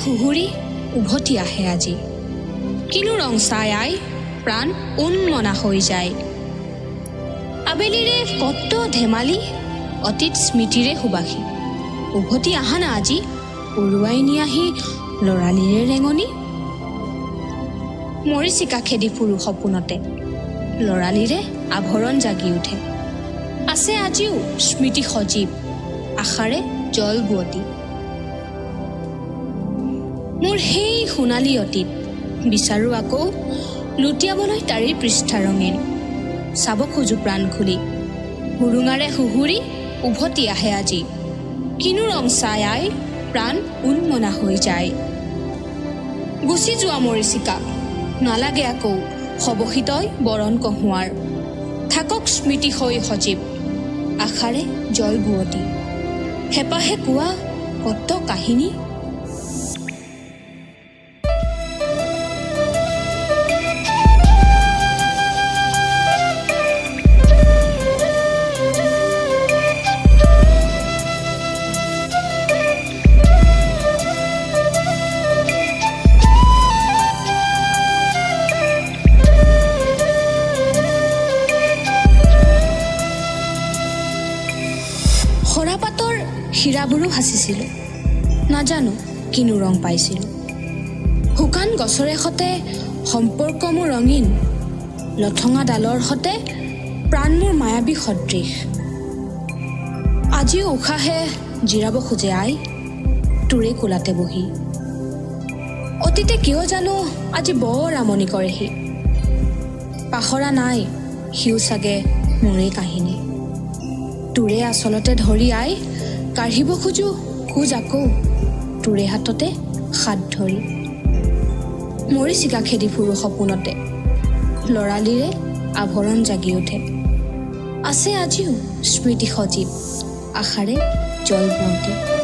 হুহুৰি উভতি আহে আজি। কিনো ৰং চাই আই প্ৰাণ উন্মনা হৈ যায়। আবেলিৰে কত ধেমালি অতীত স্মৃতিৰে সুবাসী। উভতি আহা না আজি উৰুৱাই নিয়াহি লৰালিৰে ৰেঙনি। মৰিচিকা খেদি ফুৰো সপোনতে লৰালিৰে আভৰণ জাগি উঠে। আছে আজিও স্মৃতি সজীৱ আশাৰে জল বুৱতী। মোৰ সেই সোণালী অতীত বিচাৰো আকৌ লুটিয়াবলৈ তাৰিৰ পৃষ্ঠা ৰঙীন। চাব খোজো প্ৰাণ খুলি হুৰুঙাৰে হুহুৰি উভতি আহে আজি। কিনো ৰং চাই আই প্ৰাণ উন্মনা হৈ যায়। গুচি যোৱা মৰিচিকা নালাগে আকৌ হবহি তই বৰণ কহুৱাৰ। থাকক স্মৃতি হৈ সজীৱ আশাৰে জল বুৱতী। হেঁপাহে কোৱা কত কাহিনী। সৰাপাতৰ হীৰাবোৰো সাঁচিছিলোঁ নাজানো কিনো ৰং পাইছিলোঁ। শুকান গছৰে সতে সম্পৰ্ক মোৰ ৰঙীন। লঠঙা ডালৰ সতে প্ৰাণ মোৰ মায়াবী সদৃশ। আজিও উশাহে জিৰাব খোজে আই তোৰে কোলাতে বহি। অতীতে কিয় জানো আজি বৰ আমনি কৰেহি। পাহৰা নাই সিও চাগে মোৰে কাহিনী। তোৰে আচলতে ধৰি আই কাঢ়িব খোজো খোজ আকৌ তোৰে হাততে হাত ধৰি। মৰিচিকা খেদি ফুৰো সপোনতে লৰালিৰে আভৰণ জাগি উঠে। আছে আজিও স্মৃতি সজীৱ আশাৰে জল বুৱতী।